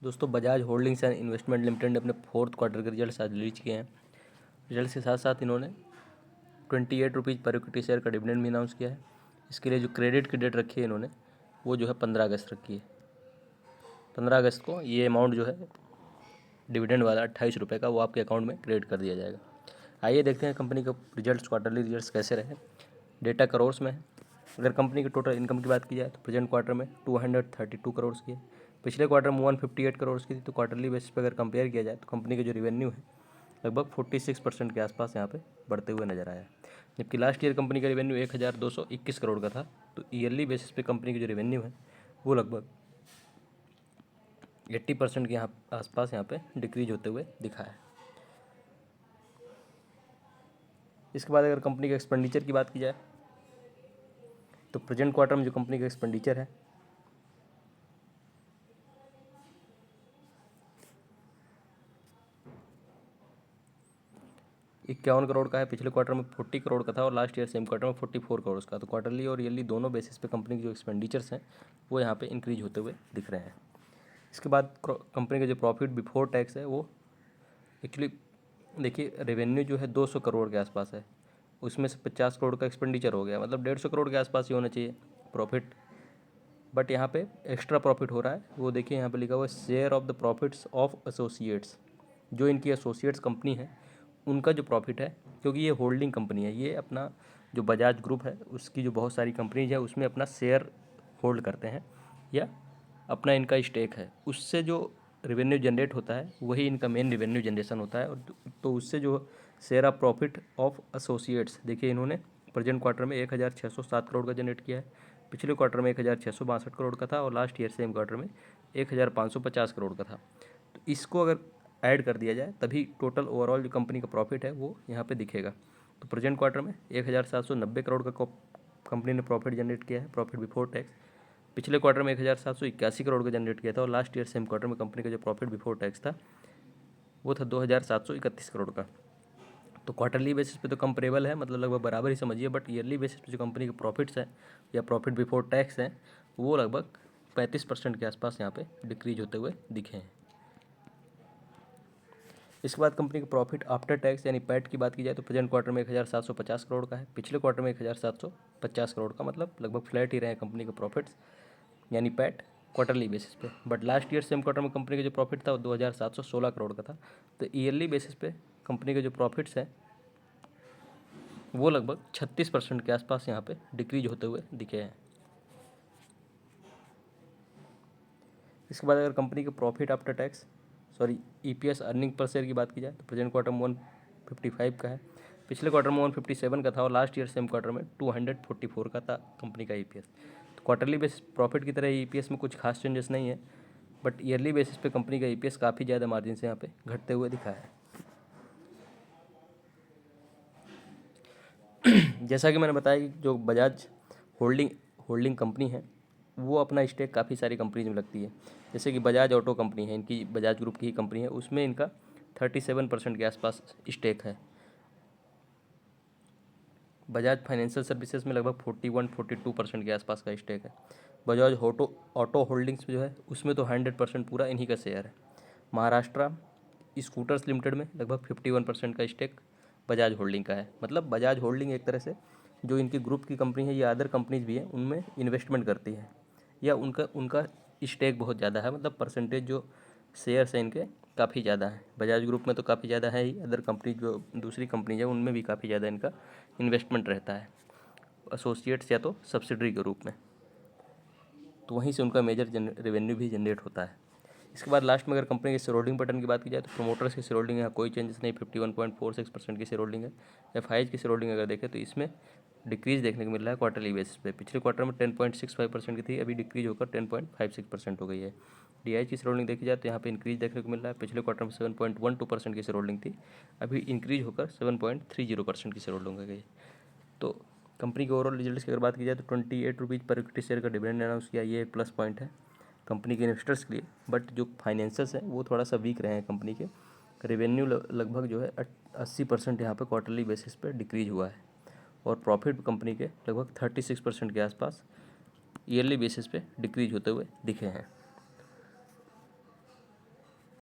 दोस्तों Bajaj holdings and investment limited ने अपने फोर्थ क्वार्टर के रिजल्ट आज रिलीज किए हैं। रिजल्ट के साथ साथ इन्होंने 28 रुपीज़ पर इक्विटी शेयर का डिविडेंड भी अनाउंस किया है। इसके लिए जो क्रेडिट की डेट रखी है इन्होंने वो जो है 15 अगस्त रखी है। 15 अगस्त को ये अमाउंट जो है डिविडेंड वाला 28 रुपये का वो आपके अकाउंट में क्रेडिट कर दिया जाएगा। आइए देखते हैं कंपनी का रिजल्ट, क्वार्टरली रिजल्ट्स कैसे रहे। डेटा करोर्स में है। अगर कंपनी की टोटल इनकम की बात की जाए तो प्रेजेंट क्वार्टर में 232 करोड़ की है। पिछले क्वार्टर में 158 करोड़ की थी। तो क्वार्टरली बेसिस पे अगर कंपेयर किया जाए तो कंपनी के जो रेवेन्यू है लगभग 46% के आसपास यहाँ पे बढ़ते हुए नजर आया। जबकि लास्ट ईयर कंपनी का रेवेन्यू 1221 करोड़ का था। तो ईयरली बेसिस पे कंपनी की जो रेवेन्यू है वो लगभग 80% के आसपास यहाँ पे डिक्रीज होते हुए दिखा है। इसके बाद अगर कंपनी के एक्सपेंडिचर की बात की जाए तो प्रेजेंट क्वार्टर में जो कंपनी का एक्सपेंडिचर है 51 करोड़ का है। पिछले क्वार्टर में 40 करोड़ का था और लास्ट ईयर सेम क्वार्टर में 44 करोड़ का। तो क्वार्टरली और ईयरली दोनों बेसिस पे कंपनी के जो एक्सपेंडिचर्स हैं वो यहाँ पे इंक्रीज होते हुए दिख रहे हैं। इसके बाद कंपनी का जो प्रॉफिट बिफोर टैक्स है वो एक्चुअली देखिए रेवेन्यू जो है 200 करोड़ के आसपास है, उसमें से 50 करोड़ का एक्सपेंडिचर हो गया, मतलब 150 करोड़ के आसपास ही होना चाहिए प्रॉफिट। बट यहाँ पे एक्स्ट्रा प्रॉफिट हो रहा है। वो देखिए यहाँ पे लिखा हुआ है share of the profits of associates. जो इनकी एसोसिएट्स कंपनी है उनका जो प्रॉफिट है, क्योंकि ये होल्डिंग कंपनी है, ये अपना जो बजाज ग्रुप है उसकी जो बहुत सारी कंपनीज है उसमें अपना शेयर होल्ड करते हैं या अपना इनका स्टेक है, उससे जो रेवेन्यू जनरेट होता है वही इनका मेन रेवेन्यू जनरेशन होता है। और तो उससे जो share of profit of associates देखिए इन्होंने प्रेजेंट क्वार्टर में 1607 करोड़ का जनरेट किया है। पिछले क्वार्टर में 1662 करोड़ का था और लास्ट ईयर सेम क्वार्टर में 1550 करोड़ का था। तो इसको अगर ऐड कर दिया जाए तभी टोटल ओवरऑल जो कंपनी का प्रॉफिट है वो यहाँ पे दिखेगा। तो प्रेजेंट क्वार्टर में 1790 करोड़ का कंपनी ने प्रॉफिट जनरेट किया है, प्रॉफिट बिफोर टैक्स। पिछले क्वार्टर में 1781 करोड़ का जनरेट किया था और लास्ट ईयर सेम क्वार्टर में कंपनी का जो प्रॉफिट बिफोर टैक्स था वो था 2731 करोड़ का। तो क्वार्टरली बेसिस पे तो कंपेरेबल है, मतलब लगभग बराबर ही समझिए। बट ईयरली बेसिस पे जो कंपनी के प्रॉफिट्स हैं या प्रॉफिट बिफोर टैक्स हैं वो लगभग 35% के आसपास यहाँ पे डिक्रीज होते हुए दिखे हैं। इसके बाद कंपनी का प्रॉफिट आफ्टर टैक्स यानी पैट की बात की जाए तो प्रेजेंट क्वार्टर में 1750 करोड़ का है। पिछले क्वार्टर में 1750 करोड़ का, मतलब लगभग फ्लैट ही रहे कंपनी के प्रॉफिट्स यानी पैट क्वार्टरली बेसिस पे। But last year same quarter में कंपनी का जो प्रॉफिट था वो 2716 करोड़ का था। तो ईयरली बेसिस पे कंपनी के जो प्रॉफिट्स हैं वो लगभग 36% के आसपास यहाँ पे डिक्रीज होते हुए दिखे हैं। इसके बाद अगर कंपनी के profit after tax EPS earning per share की बात की जाए तो प्रेजेंट क्वार्टर में 155 का है। पिछले क्वार्टर में 157 का था और लास्ट ईयर सेम क्वार्टर में 244 का था कंपनी का ईपीएस। तो क्वार्टरली बेसिस प्रॉफिट की तरह ईपीएस में कुछ खास चेंजेस नहीं है। बट ईयरली बेसिस पे कंपनी का ईपीएस काफ़ी ज़्यादा मार्जिन से यहाँ पे घटते हुए दिखा है। जैसा कि मैंने बताया कि जो बजाज होल्डिंग कंपनी है वो अपना स्टेक काफ़ी सारी कंपनीज में लगती है। जैसे कि बजाज ऑटो कंपनी है, इनकी बजाज ग्रुप की ही कंपनी है, उसमें इनका 37% के आसपास स्टेक है। बजाज फाइनेंशियल सर्विसेज में लगभग 41-42% के आसपास का स्टेक है। बजाज ऑटो होल्डिंग्स जो है उसमें तो 100% पूरा इन्हीं का शेयर है। महाराष्ट्र स्कूटर्स लिमिटेड में लगभग 51% का स्टेक बजाज होल्डिंग का है। मतलब बजाज होल्डिंग एक तरह से जो इनकी ग्रुप की कंपनी है या अदर कंपनीज भी हैं उनमें इन्वेस्टमेंट करती है या उनका उनका स्टेक बहुत ज़्यादा है, मतलब परसेंटेज जो शेयर्स हैं इनके काफ़ी ज़्यादा है। बजाज ग्रुप में तो काफ़ी ज़्यादा है ही, अदर कंपनी जो दूसरी कंपनीज है उनमें भी काफ़ी ज़्यादा इनका इन्वेस्टमेंट रहता है एसोसिएट्स या तो सब्सिडरी के रूप में। तो वहीं से उनका मेजर रेवेन्यू भी जनरेट होता है। इसके बाद लास्ट में अगर कंपनी के शेयर होल्डिंग पैटर्न की बात की जाए तो प्रोमोटर्स की शेयर होल्डिंग यहाँ कोई चेंजेस नहीं, 51.46% की शेयर होल्डिंग है। एफआईज की शेयर होल्डिंग अगर देखें तो इसमें डिक्रीज देखने को मिल रहा है क्वार्टरली बेसिस पे। पिछले क्वार्टर में 10.65% की थी, अभी डिक्रीज होकर 10.56% हो गई है। डीआई की शेयर होल्डिंग देखी जाए तो यहाँ पे इंक्रीज देखने को मिल रहा है। पिछले क्वार्टर में 7.12% की शेयर होल्डिंग थी, अभी इंक्रीज होकर 7.30% की शेयर होल्डिंग हो गई है। तो कंपनी के ओवरऑल रिजल्ट्स की अगर बात की जाए तो 28 रुपीज़ पर इक्विटी शेयर का डिविडेंड अनाउंस किया, ये एक प्लस पॉइंट है कंपनी के इन्वेस्टर्स के लिए। बट जो फाइनेंसेस हैं वो थोड़ा सा वीक रहे हैं कंपनी के। रेवेन्यू लगभग जो है 80% यहाँ पे क्वार्टरली बेसिस पे डिक्रीज हुआ है और प्रॉफिट कंपनी के लगभग 36% के आसपास ईयरली बेसिस पे डिक्रीज होते हुए दिखे हैं।